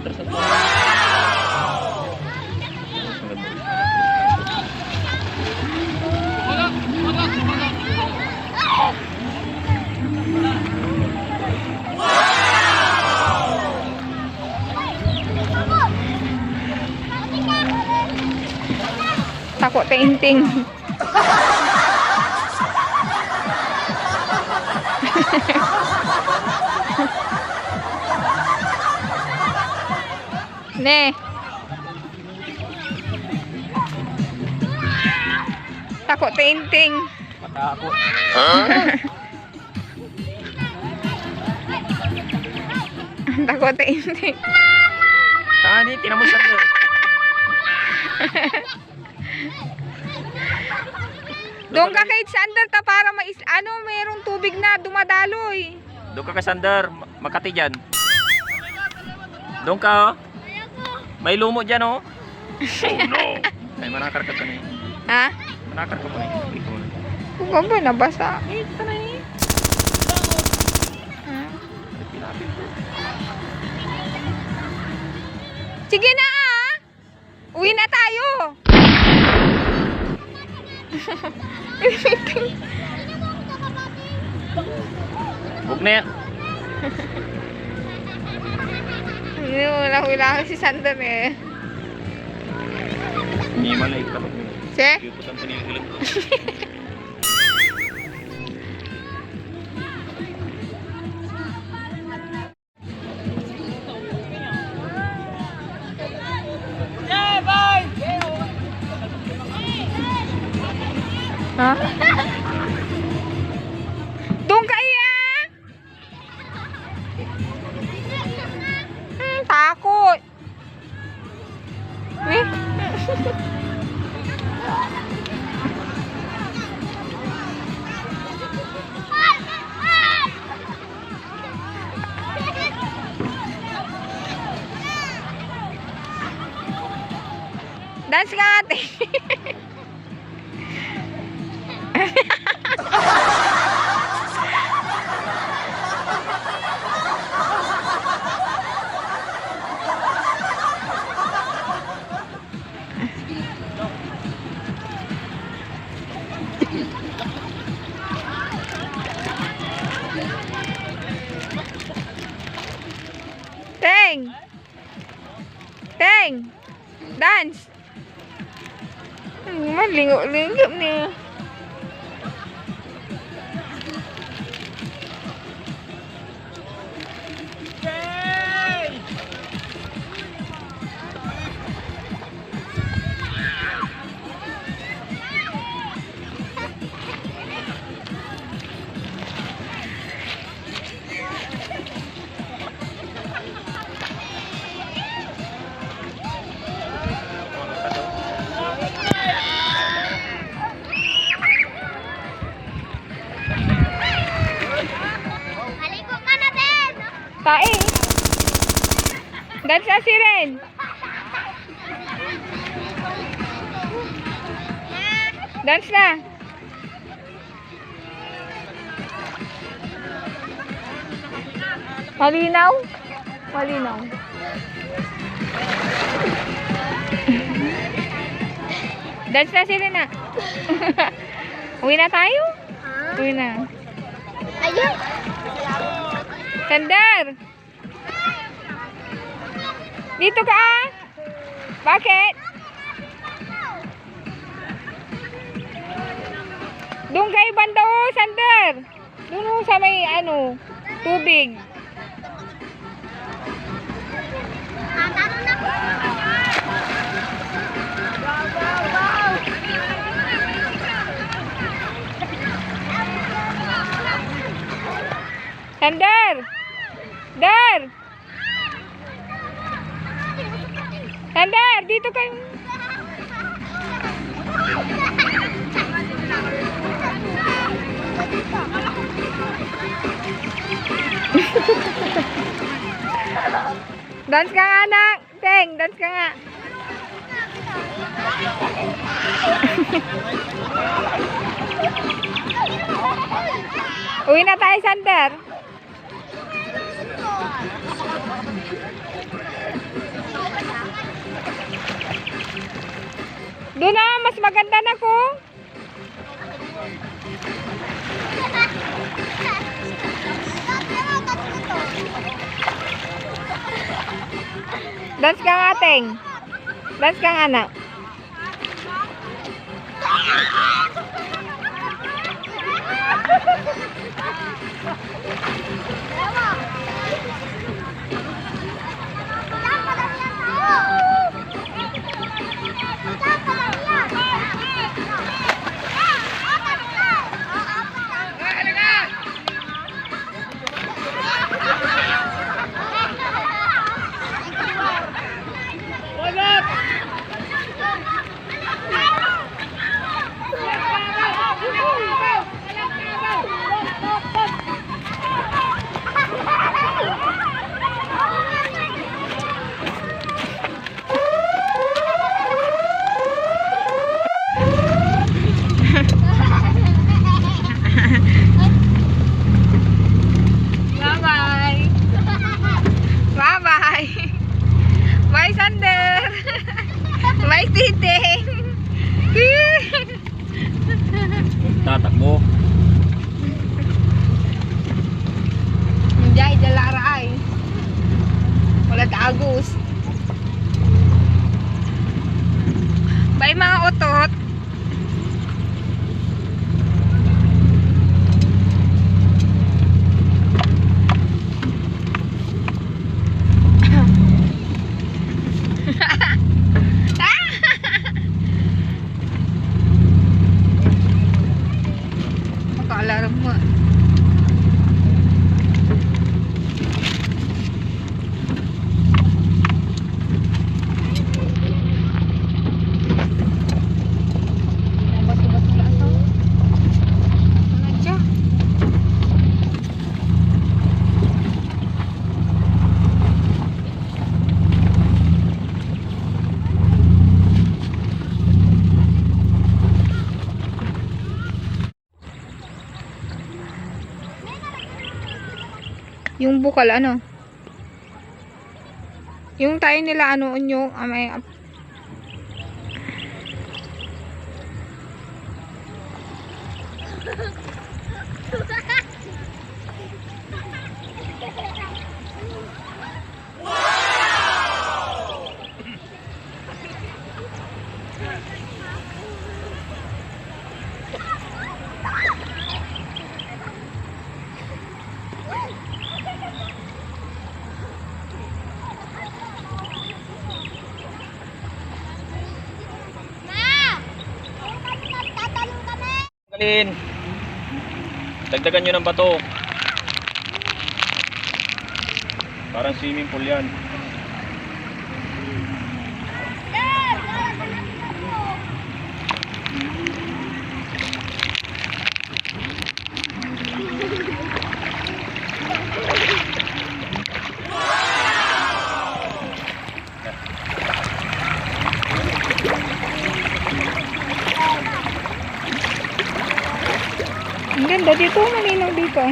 meters na to. Takot ting-ting. Ne. Takot ting-ting. Matakot. Takot ting-ting. Tani, tinamo siya to. Doon ka kay Sander ta para mayroong tubig na dumadaloy. Doon ka Sander, Makati dyan. Doon ka, oh. May lumo dyan, oh. Oh no. Ay, manakar ka pa na. Ha? Manakar ka pa na. Kung ba nabasa? Ito na eh. Sige na ah. Uwi na tayo. Huwag na yan. Wala si Sander eh. Hindi malay ka. Si? Iuputan pa niya ilang. Ha? Doon kaya? Takot. Eh? Dance ka ate. Teng! Teng! Dance! Malingo-linggap niya. Tae. Dance na si Ren. Dance na. Malinaw? Malinaw. Dance na si Ren na. Uwi na tayo? Uwi na. Ayun. Sander! Dito ka ah! Bakit? Doon kayo banda oh, Sander! Doon oh, sa may tubig. Sander! Dar! Sander, dito kayo. Dance ka nga, anak. Teng, dance ka nga. Uwi na tayo, Sander. Doon na, mas maganda na ko. Dance kang ating. Dance kang anak. Bye-bye. Bye-bye. Bye, Sander. Bye, Titing. Tatakbo. Hindi, dalara ay. Wala tagus. Bye, mga utot. Maka-alarm mo. Yung bukal ano? Yung tayo nila ano yung may Galin. Dagdagan nyo ng bato. Parang swimming pool yan. ang ganda dito, malinaw dito.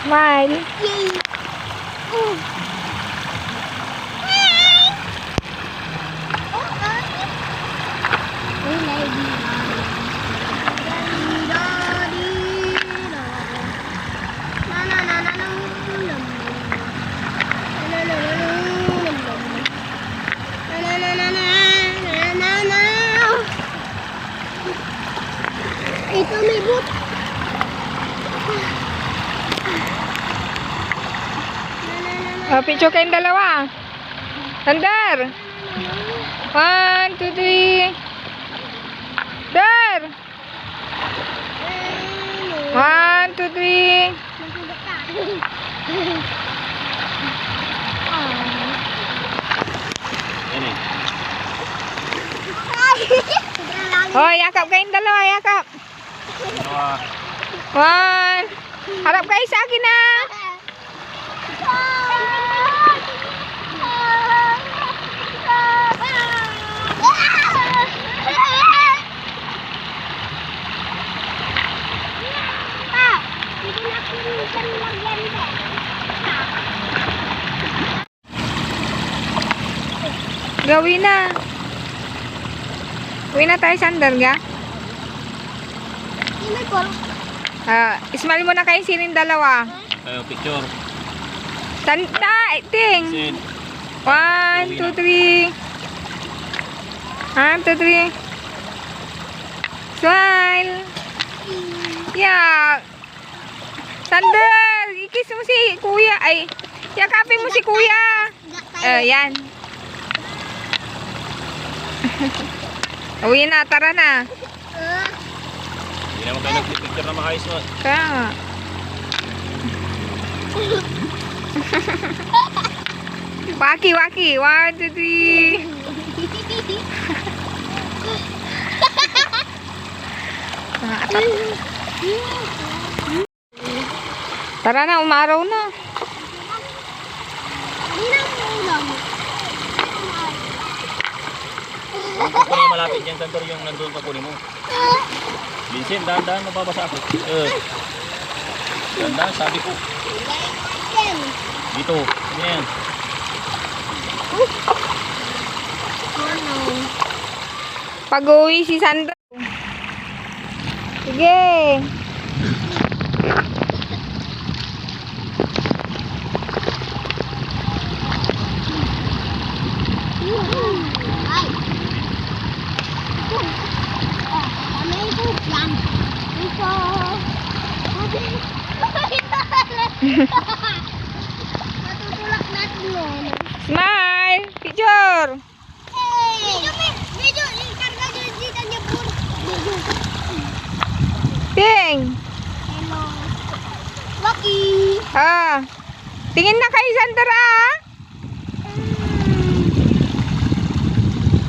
Smile. Ito may boot. Picture kayong dalawa. Sander. 1, 2, 3. Der. 1, 2, 3. Yan eh. Oh, yakap kayong dalawa, yakap. Dalawa. 1, Harap kayo sa akin na. Gawin na. Uwi na tayo sandal ga. Ismail mo na kayo sining dalawa. Ayo, picture. Tanta, ting. Sid. 1, 2, 3. 1, 2, 3. Smile. Yeah. Sandal, ikis mo si kuya. Ay, yakapin mo si kuya. Yan. Uwi na, tara na. Hindi naman kayo nagpipicture na maayos nun. Kaya nga. Waki, waki. 1, 2, 3. Tara na, umaraw na. Kung kukunin malapit dyan, Santor, yung nandun pakunin mo. Vincent, dahan-dahan, mababasa ako. Dahan-dahan, sabi ko. Dito, ano yan? Pag-uwi si Sandro. Sige. Matutulak natin yun. Smile. Picture. Medyo, ikarga nyo dito niya po. Ting. Hello. Lucky. Tingin na kay Sandro ah.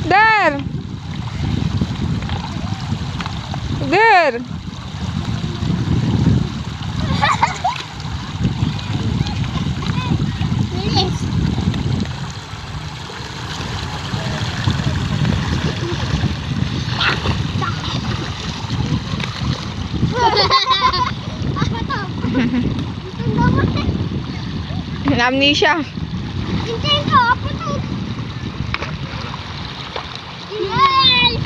Dar. Good. Bilis. Apa to? Itong dapat eh. Amnesia. Hintayin ko, apa to? Yay!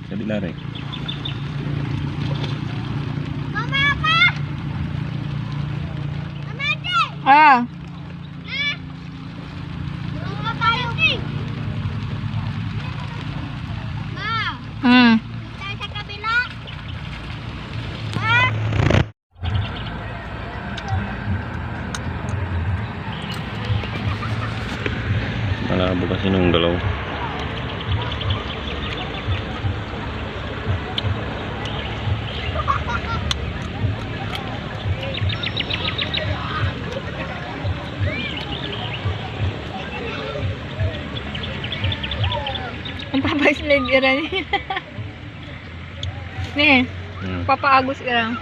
Sabi na rin. Mama apa? Mama ate! Mama tayo. Ma, tayo sa kabila. Ma! Malabo kasi nung galaw. Ang papaslide ka rin. Ne, papaagos ka lang.